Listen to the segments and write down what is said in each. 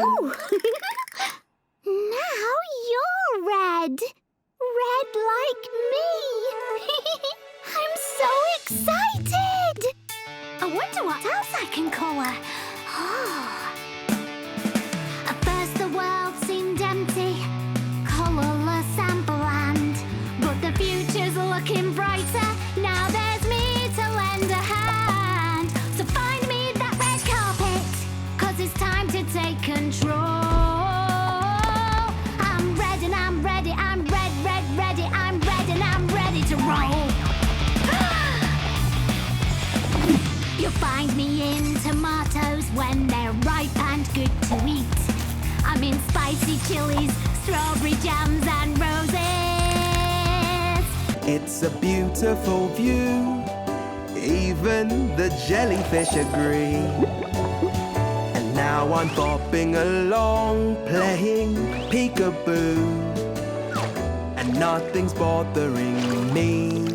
Oh! Now you're red. Red like me. I'm so excited. I wonder what else I can colour. At first the world seemed empty, colourless and bland. But the future's looking brighter. Now there's me to lend a hand. So find me that red carpet, 'cause it's time to take control. I'm red and I'm ready. I'm red, red, ready. I'm red and I'm ready to roll. You'll find me in tomatoes when they're ripe and good to eat. I'm in spicy chilies, strawberry jams and roses. It's a beautiful view, even the jellyfish agree. And now I'm bopping along, playing peekaboo. And nothing's bothering me.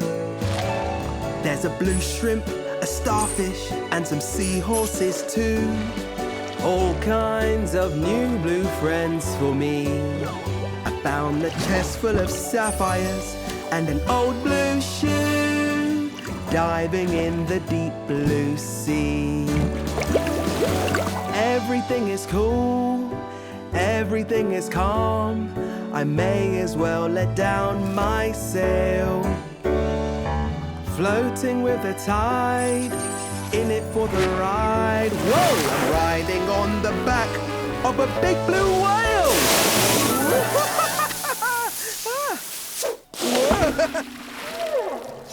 There's a blue shrimp, a starfish, and some seahorses too. All kinds of new blue friends for me. I found a chest full of sapphires and an old blue shoe, diving in the deep blue sea. Everything is cool, everything is calm. I may as well let down my sail. Floating with the tide, in it for the ride. Whoa! I'm riding on the back of a big blue whale!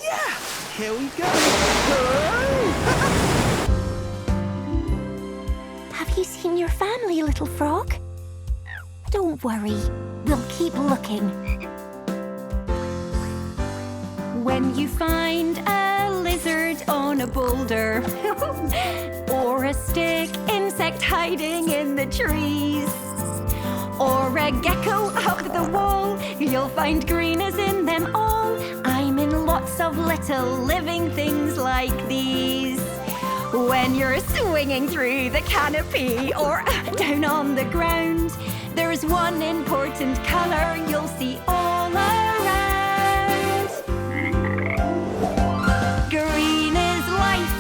Yeah! Here we go! Have you seen your family, little frog? Don't worry, we'll keep looking. When you find a lizard on a boulder or a stick insect hiding in the trees or a gecko up the wall, you'll find green as in them all. I'm in lots of little living things like these. When you're swinging through the canopy or down on the ground, there's one important colour you'll see all around. Green is life.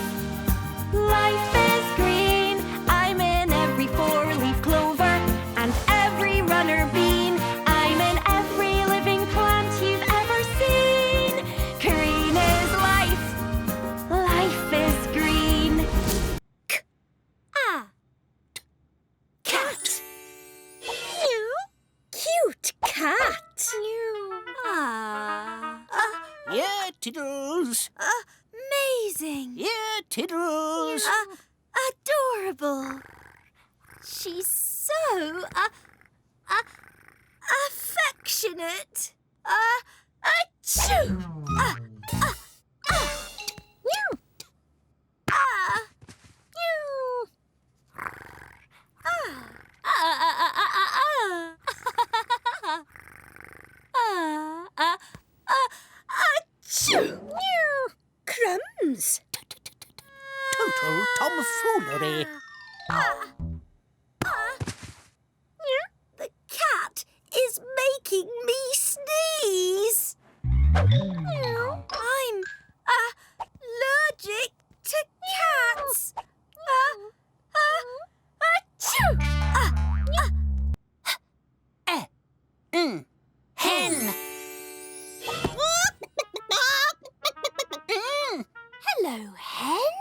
Life is green. I'm in every four-leaf clover and every runner bean. I'm in every living plant you've ever seen. Green is life. Life is green. Cat. Cute cat. Yeah, Tiddles. Amazing. Yeah, Tiddles. Adorable. She's so affectionate. Achoo! Achoo! Crumbs. Total tomfoolery. The cat is making me sneeze. I'm allergic to cats. Achoo! Hen. Hello, hen.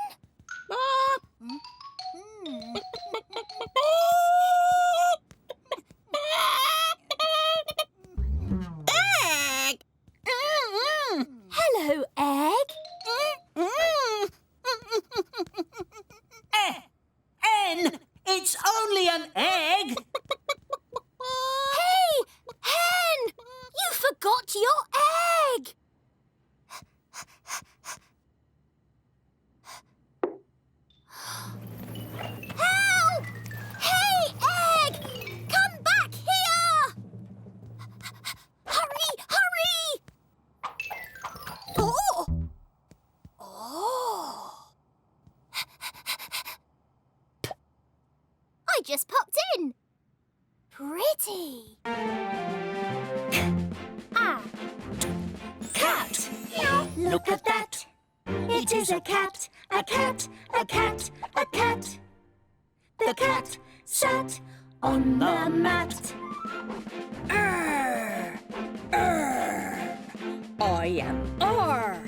Egg. Hello, egg. Hen. It's only an egg. Hey, hen! You forgot your egg. Help! Hey, egg! Come back here! Hurry, hurry! Oh! Oh! I just popped in. pretty. Cat! Look at that! It is a cat, a cat, a cat, a cat. The cat sat on the mat. Arr, arr. I am R.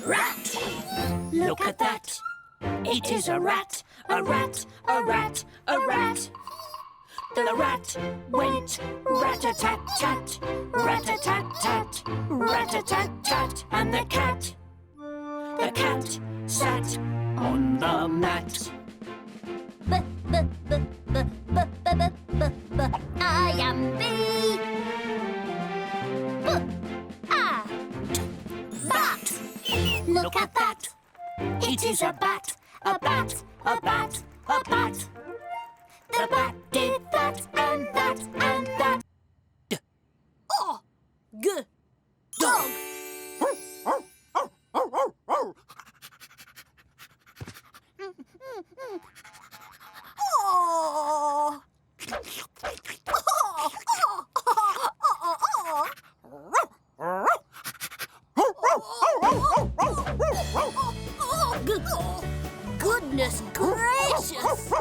Rat! Look at that! It is a rat, a rat, a rat, a rat. The rat went rat-a-tat-tat, rat-a-tat-tat, rat-a-tat-tat, and the cat sat on the mat. I am bee. Bat. Look at that! It is a bat, a bat, a bat, a bat. The bat did that and that and that. Dog. Goodness gracious!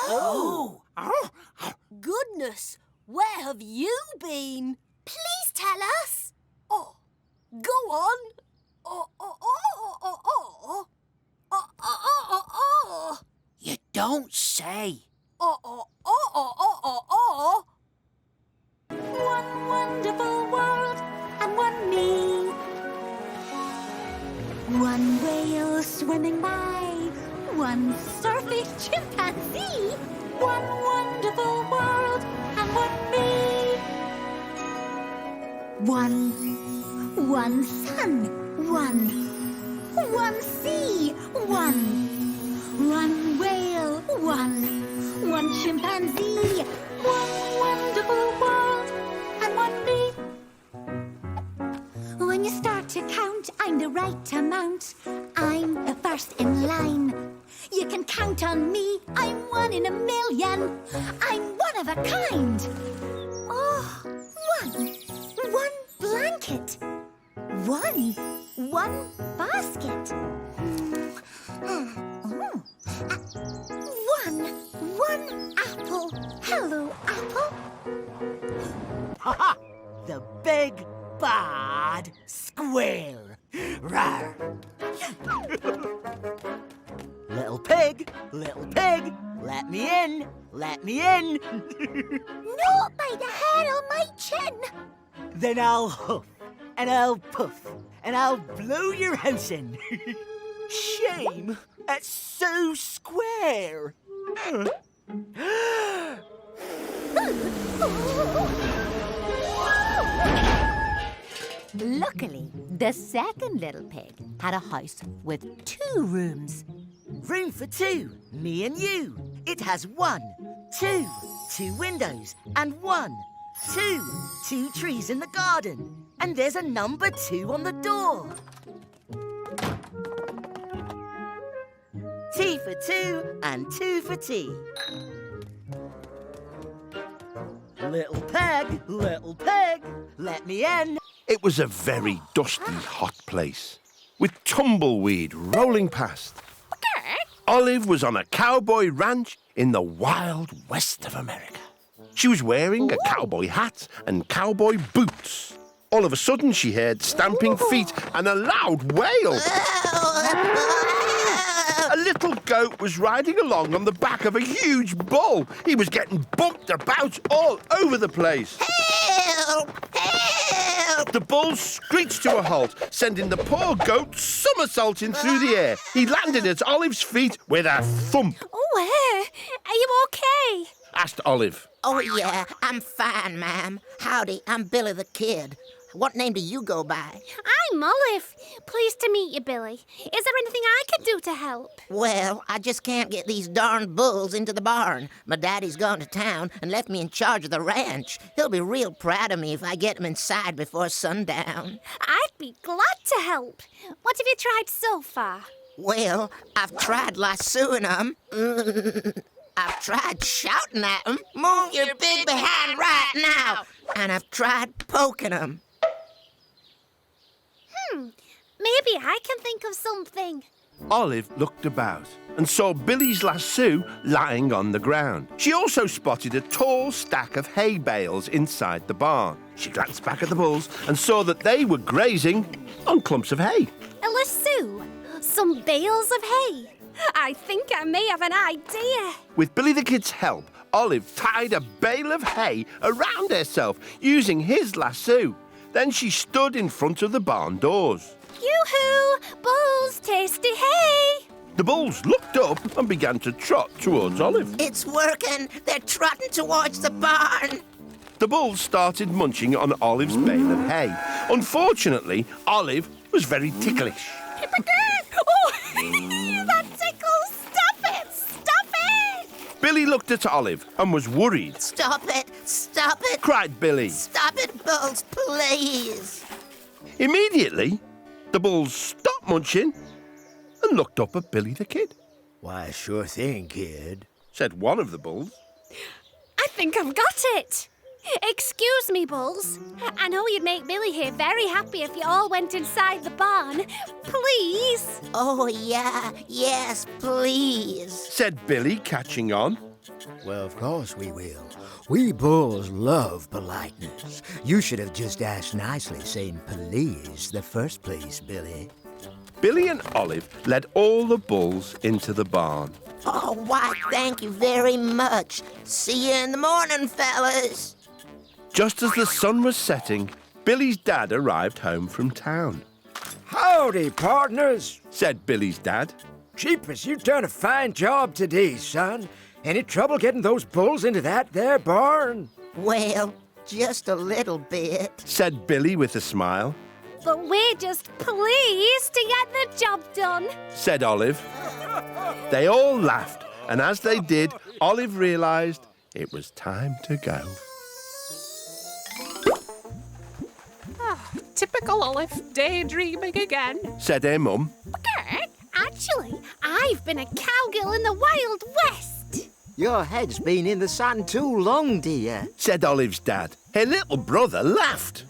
Oh! Goodness, where have you been? Please tell us. Oh, go on. You don't say. One wonderful world and one me. One whale swimming by, one surfing chimpanzee. One wonderful world and one me. One sun, one sea, one whale, one chimpanzee. One wonderful world and one me. When you start to count, I'm the right amount. I'm the first in line. You can count on me. I'm one in a million. I'm one of a kind. Oh, one blanket. One basket. One apple. Hello, apple. Ha! The big bad square. Rawr. Little pig, let me in, let me in. Not by the hair on my chin. Then I'll huff, and I'll puff, and I'll blow your house in. Shame, it's so square. Luckily, the second little pig had a house with 2 rooms. Room for 2, me and you. It has 1, 2, 2 windows, and 1, 2 trees in the garden. And there's a number 2 on the door. Tea for 2 and 2 for tea. Little peg, let me in. It was a very dusty, hot place, with tumbleweed rolling past. Olive was on a cowboy ranch in the wild west of America. She was wearing a cowboy hat and cowboy boots. All of a sudden, she heard stamping feet and a loud wail. A little goat was riding along on the back of a huge bull. He was getting bumped about all over the place. Help! Help! The bull screeched to a halt, sending the poor goat somersaulting through the air. He landed at Olive's feet with a thump. Oh, are you okay? Asked Olive. Oh, yeah, I'm fine, ma'am. Howdy, I'm Billy the Kid. What name do you go by? I'm Olive. Pleased to meet you, Billy. Is there anything I can do to help? Well, I just can't get these darn bulls into the barn. My daddy's gone to town and left me in charge of the ranch. He'll be real proud of me if I get them inside before sundown. I'd be glad to help. What have you tried so far? Well, I've tried lassoing them. I've tried shouting at them. Move your big behind right now. And I've tried poking them. Maybe I can think of something. Olive looked about and saw Billy's lasso lying on the ground. She also spotted a tall stack of hay bales inside the barn. She glanced back at the bulls and saw that they were grazing on clumps of hay. A lasso? Some bales of hay? I think I may have an idea. With Billy the Kid's help, Olive tied a bale of hay around herself using his lasso. Then she stood in front of the barn doors. Yoo-hoo! Bulls, tasty hay! The bulls looked up and began to trot towards Olive. It's working. They're trotting towards the barn. The bulls started munching on Olive's bale of hay. Unfortunately, Olive was very ticklish. Oh, that tickles! Stop it! Stop it! Billy looked at Olive and was worried. Stop it! Stop it! Cried Billy. Stop it, bulls, please! Immediately, the bulls stopped munching and looked up at Billy the Kid. Why, sure thing, kid. Said one of the bulls. I think I've got it! Excuse me, Bulls. I know you'd make Billy here very happy if you all went inside the barn. Please? Oh, yeah. Yes, please. Said Billy, catching on. Well, of course we will. We bulls love politeness. You should have just asked nicely, saying please the first place, Billy. Billy and Olive led all the bulls into the barn. Oh, why, thank you very much. See you in the morning, fellas. Just as the sun was setting, Billy's dad arrived home from town. Howdy, partners. Said Billy's dad. Jeepers, you've done a fine job today, son. Any trouble getting those bulls into that there barn? Well, just a little bit. Said Billy with a smile. But we're just pleased to get the job done. Said Olive. They all laughed, and as they did, Olive realised it was time to go. Typical Olive, daydreaming again. Said her mum. Actually, I've been a cowgirl in the Wild West. Your head's been in the sand too long, dear. Said Olive's dad. Her little brother laughed.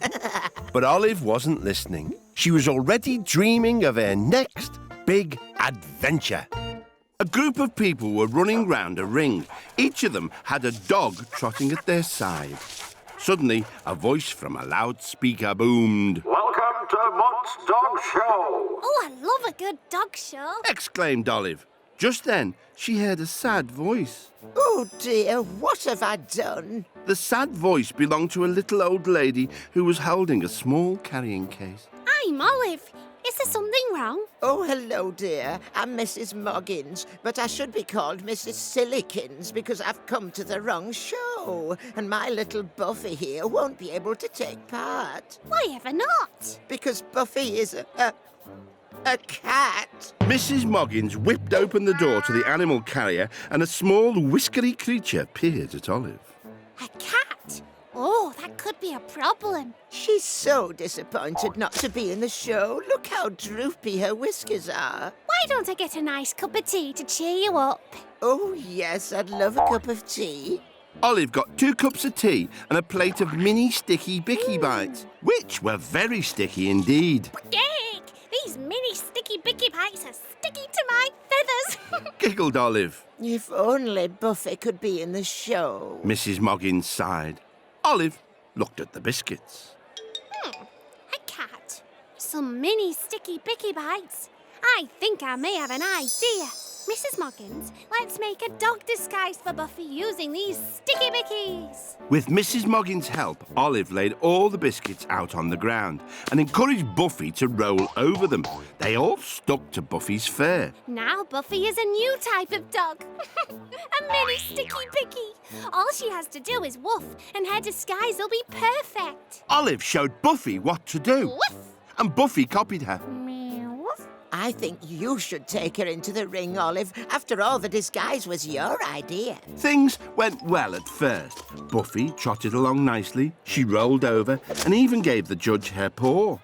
But Olive wasn't listening. She was already dreaming of her next big adventure. A group of people were running round a ring. Each of them had a dog trotting at their side. Suddenly, a voice from a loudspeaker boomed. Welcome to Mott's Dog Show. Oh, I love a good dog show. Exclaimed Olive. Just then, she heard a sad voice. Oh, dear, what have I done? The sad voice belonged to a little old lady who was holding a small carrying case. I'm Olive. Is there something wrong? Oh, hello, dear. I'm Mrs. Moggins, but I should be called Mrs. Silikins because I've come to the wrong show, and my little Buffy here won't be able to take part. Why ever not? Because Buffy is a cat. Mrs. Moggins whipped open the door to the animal carrier and a small whiskery creature peered at Olive. A cat? Oh, that could be a problem. She's so disappointed not to be in the show. Look how droopy her whiskers are. Why don't I get a nice cup of tea to cheer you up? Oh, yes, I'd love a cup of tea. Olive got 2 cups of tea and a plate of mini sticky bicky bites, which were very sticky indeed. Yay! These mini sticky bicky bites are sticky to my feathers. Giggled Olive. If only Buffy could be in the show. Mrs. Moggins sighed. Olive looked at the biscuits. A cat. Some mini sticky bicky bites. I think I may have an idea. Mrs. Moggins, let's make a dog disguise for Buffy using these sticky bickies. With Mrs. Moggins' help, Olive laid all the biscuits out on the ground and encouraged Buffy to roll over them. They all stuck to Buffy's fur. Now Buffy is a new type of dog. A mini sticky bicky. All she has to do is woof, and her disguise will be perfect. Olive showed Buffy what to do. Woof. And Buffy copied her. Woof. I think you should take her into the ring, Olive. After all, the disguise was your idea. Things went well at first. Buffy trotted along nicely, she rolled over, and even gave the judge her paw.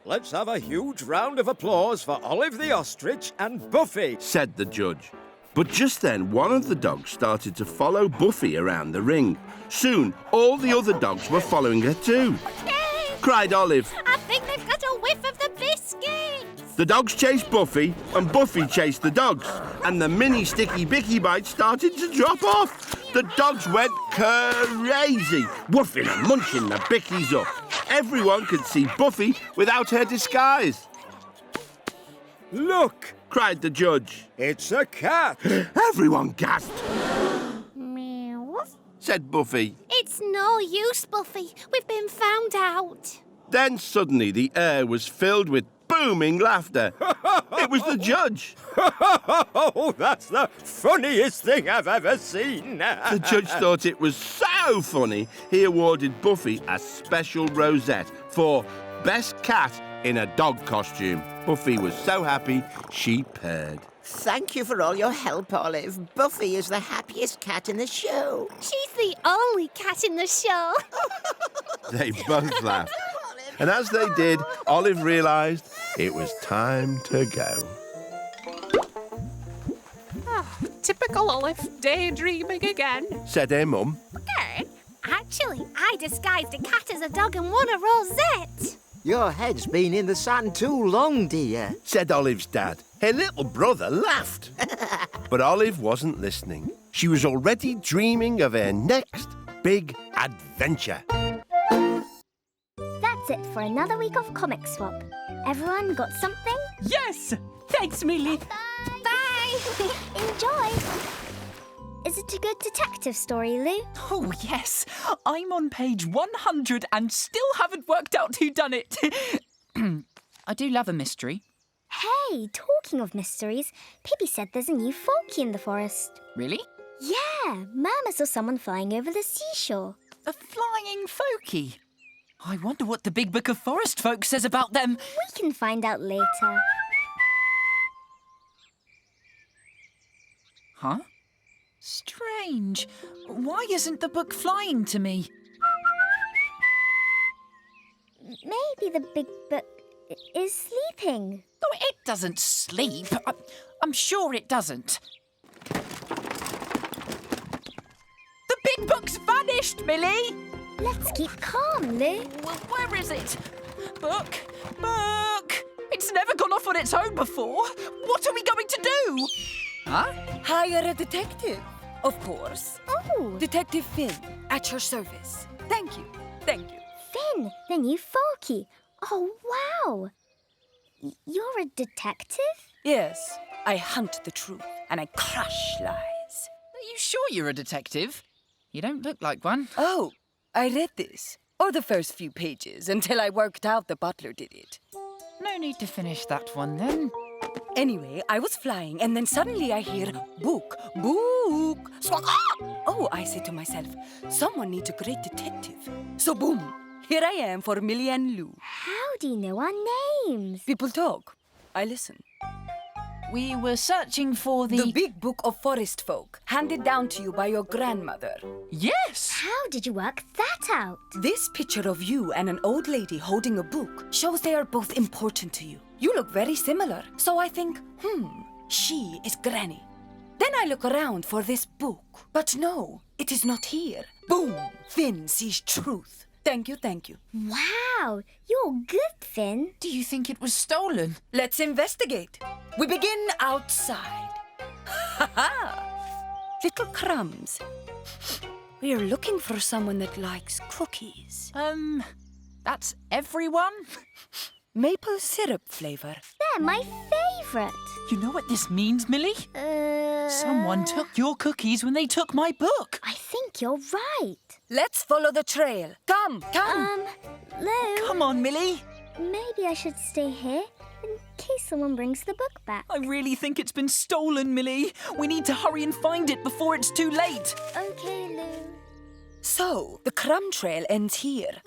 Let's have a huge round of applause for Olive the Ostrich and Buffy, said the judge. But just then, one of the dogs started to follow Buffy around the ring. Soon, all the other dogs were following her too. Cried Olive. I think they've got a whiff of the biscuits. The dogs chased Buffy, and Buffy chased the dogs. And the mini sticky bicky bites started to drop off. The dogs went crazy, woofing and munching the bickies up. Everyone could see Buffy without her disguise. Look, cried the judge. It's a cat. Everyone gasped, said Buffy. It's no use, Buffy. We've been found out. Then suddenly the air was filled with booming laughter. It was the judge. Oh, that's the funniest thing I've ever seen. The judge thought it was so funny, he awarded Buffy a special rosette for Best Cat in a Dog Costume. Buffy was so happy, she purred. Thank you for all your help, Olive. Buffy is the happiest cat in the show. She's the only cat in the show. They both laughed. And as they did, Olive realised it was time to go. Typical Olive, daydreaming again. Said her mum. Actually, I disguised a cat as a dog and won a rosette. Your head's been in the sand too long, dear. Said Olive's dad. Her little brother laughed. But Olive wasn't listening. She was already dreaming of her next big adventure. That's it for another week of Comic Swap. Everyone got something? Yes! Thanks, Millie. Bye! Enjoy! Is it a good detective story, Lou? Oh, yes. I'm on page 100 and still haven't worked out who done it. I do love a mystery. Hey, talking of mysteries, Pippi said there's a new folkie in the forest. Really? Yeah, Mama saw someone flying over the seashore. A flying folkie. I wonder what the Big Book of Forest Folk says about them. We can find out later. Huh? Strange. Why isn't the book flying to me? Maybe the big book is sleeping. Oh, it doesn't sleep. I'm sure it doesn't. The big book's vanished, Millie! Let's keep calm, Lou. Well, where is it? Book! Book! It's never gone off on its own before. What are we going to do? Huh? Hire a detective, of course. Oh, Detective Finn, at your service. Thank you. Thank you. Finn, the new folkie. Oh, wow. You're a detective? Yes, I hunt the truth and I crush lies. Are you sure you're a detective? You don't look like one. Oh, I read this. Or the first few pages until I worked out the butler did it. No need to finish that one, then. Anyway, I was flying and then suddenly I hear book, book. Squawk, ah! Oh, I said to myself, someone needs a great detective. So boom, here I am for Millie and Lou. How do you know our names? People talk. I listen. We were searching for The Big Book of Forest Folk, handed down to you by your grandmother. Yes! How did you work that out? This picture of you and an old lady holding a book shows they are both important to you. You look very similar, so I think, she is Granny. Then I look around for this book, but no, it is not here. Boom! Finn sees truth. Thank you, thank you. Wow, you're good, Finn. Do you think it was stolen? Let's investigate. We begin outside. Ha ha! Little crumbs. We're looking for someone that likes cookies. That's everyone? Maple syrup flavor. They're my favourite. You know what this means, Millie? Someone took your cookies when they took my book. I think you're right. Let's follow the trail. Come. Lou, Come on, Millie. maybe I should stay here in case someone brings the book back. I really think it's been stolen, Millie. We need to hurry and find it before it's too late. Okay, Lou. So, the crumb trail ends here.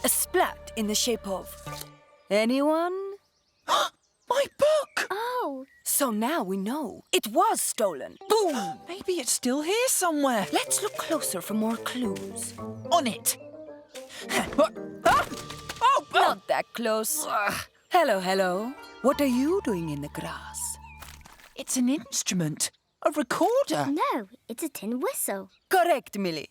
A splat in the shape of... Anyone? My book! Oh, So now we know. It was stolen. Boom! Maybe it's still here somewhere. Let's look closer for more clues. On it. Oh! Not that close. Hello. What are you doing in the grass? It's an instrument. A recorder. no, it's a tin whistle. Correct, Millie.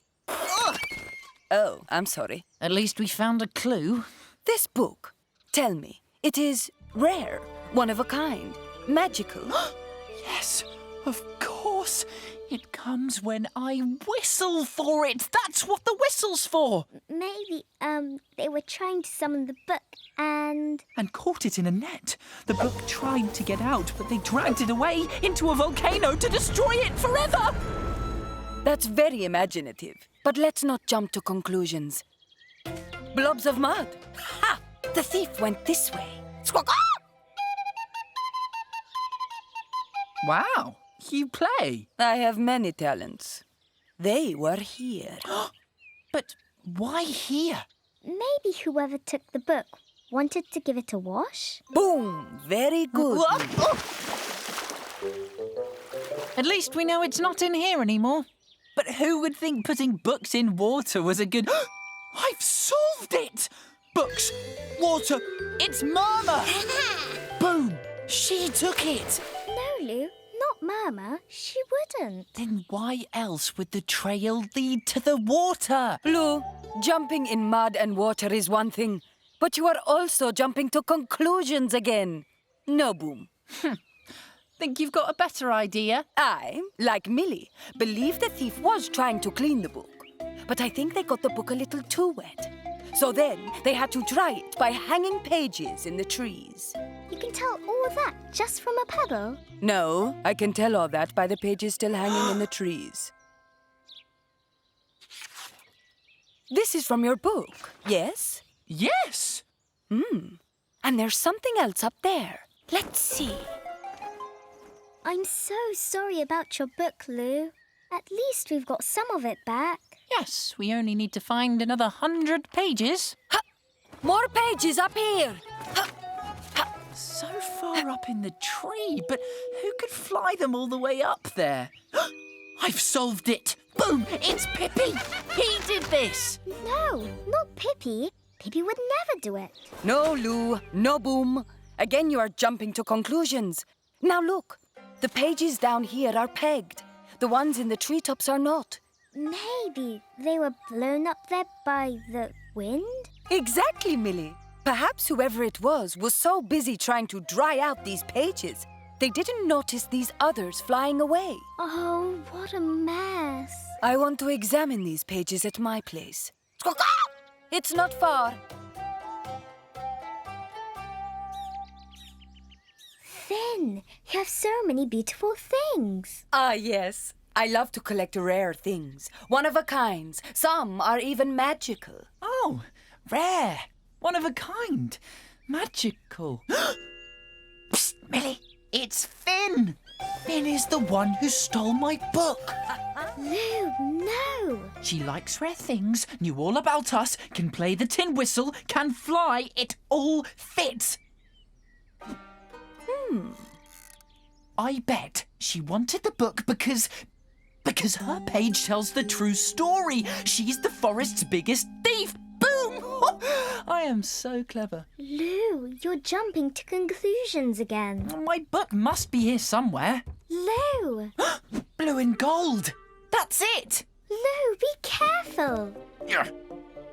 Oh, I'm sorry. At least we found a clue. This book, tell me, it is rare, one of a kind, magical. Yes, of course. It comes when I whistle for it. That's what the whistle's for. Maybe, they were trying to summon the book and... And caught it in a net. The book tried to get out, but they dragged it away into a volcano to destroy it forever. That's very imaginative. But let's not jump to conclusions. Blobs of mud. Ha! The thief went this way. Squawk! Wow, you play. I have many talents. They were here. But why here? Maybe whoever took the book wanted to give it a wash? Boom! Very good. At least we know it's not in here anymore. But who would think putting books in water was a good... I've solved it! Books, water, it's Mama! Boom! She took it! No, Lou, not Mama. She wouldn't. Then why else would the trail lead to the water? Lou, jumping in mud and water is one thing, but you are also jumping to conclusions again. No, Boom. Think you've got a better idea? I, like Millie, believe the thief was trying to clean the book. But I think they got the book a little too wet. So then they had to dry it by hanging pages in the trees. You can tell all that just from a puddle? No, I can tell all that by the pages still hanging in the trees. This is from your book, yes? Yes! And there's something else up there. Let's see. I'm so sorry about your book, Lou. At least we've got some of it back. Yes, we only need to find another 100 pages. Ha! More pages up here. Ha! Ha! So far up in the tree, but who could fly them all the way up there? I've solved it! Boom! It's Pippi! He did this! No, not Pippi. Pippi would never do it. No, Lou. No, Boom. Again, you are jumping to conclusions. Now look. The pages down here are pegged. The ones in the treetops are not. Maybe they were blown up there by the wind? Exactly, Millie. Perhaps whoever it was so busy trying to dry out these pages, they didn't notice these others flying away. Oh, what a mess. I want to examine these pages at my place. It's not far. Finn, you have so many beautiful things. Ah, yes. I love to collect rare things. One of a kinds. Some are even magical. Oh, rare. One of a kind. Magical. Psst, Millie, it's Finn. Finn is the one who stole my book. Lou, no. She likes rare things, knew all about us, can play the tin whistle, can fly. It all fits. I bet she wanted the book because her page tells the true story. She's the forest's biggest thief. Boom! I am so clever. Lou, you're jumping to conclusions again. My book must be here somewhere. Lou! Blue and gold. That's it. Lou, be careful. Yeah.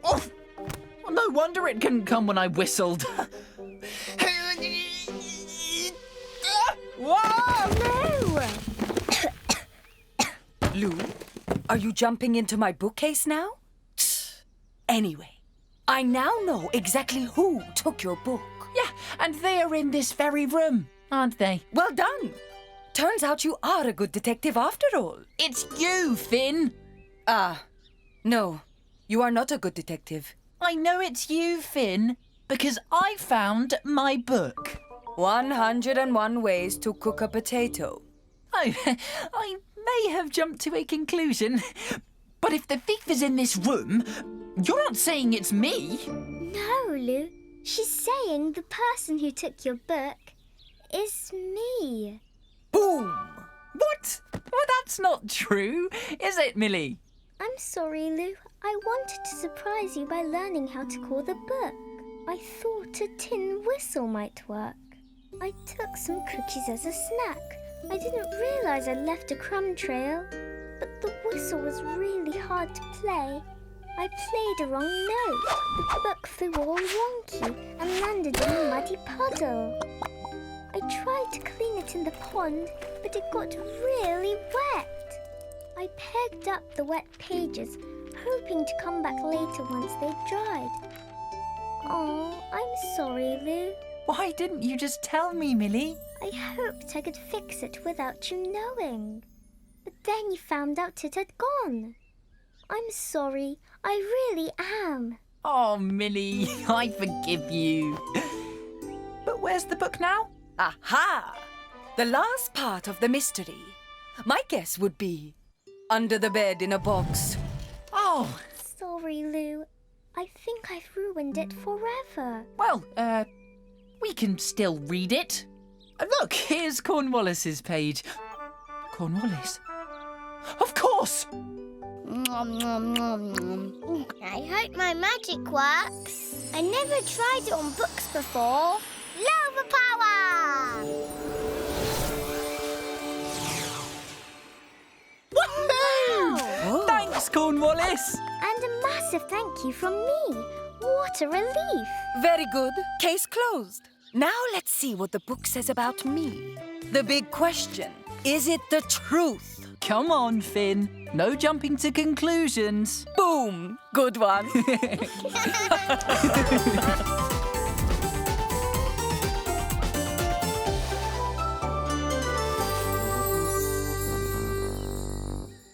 Oh, no wonder it couldn't come when I whistled. Whoa! Lou! Lou, are you jumping into my bookcase now? Anyway, I now know exactly who took your book. Yeah, and they are in this very room, aren't they? Well done. Turns out you are a good detective after all. It's you, Finn. No, you are not a good detective. I know it's you, Finn, because I found my book. 101 ways to cook a potato. I may have jumped to a conclusion, but if the thief is in this room, you're not saying it's me. No, Lou. She's saying the person who took your book is me. Boom! What? Well, that's not true, is it, Millie? I'm sorry, Lou. I wanted to surprise you by learning how to call the book. I thought a tin whistle might work. I took some cookies as a snack. I didn't realise I'd left a crumb trail. But the whistle was really hard to play. I played a wrong note. The book flew all wonky and landed in a muddy puddle. I tried to clean it in the pond, but it got really wet. I pegged up the wet pages, hoping to come back later once they'd dried. Oh, I'm sorry, Lou. Why didn't you just tell me, Millie? I hoped I could fix it without you knowing. But then you found out it had gone. I'm sorry. I really am. Oh, Millie, I forgive you. But where's the book now? Aha! The last part of the mystery. My guess would be under the bed in a box. Oh. Sorry, Lou. I think I've ruined it forever. Well, we can still read it. Look, here's Cornwallis's page. Cornwallis? Of course! Nom, nom, nom, nom. I hope my magic works. I never tried it on books before. Love power! Woohoo! Wow. Thanks, Cornwallis! And a massive thank you from me. What a relief. Very good. Case closed. Now let's see what the book says about me. The big question. Is it the truth? Come on, Finn. No jumping to conclusions. Boom! Good one.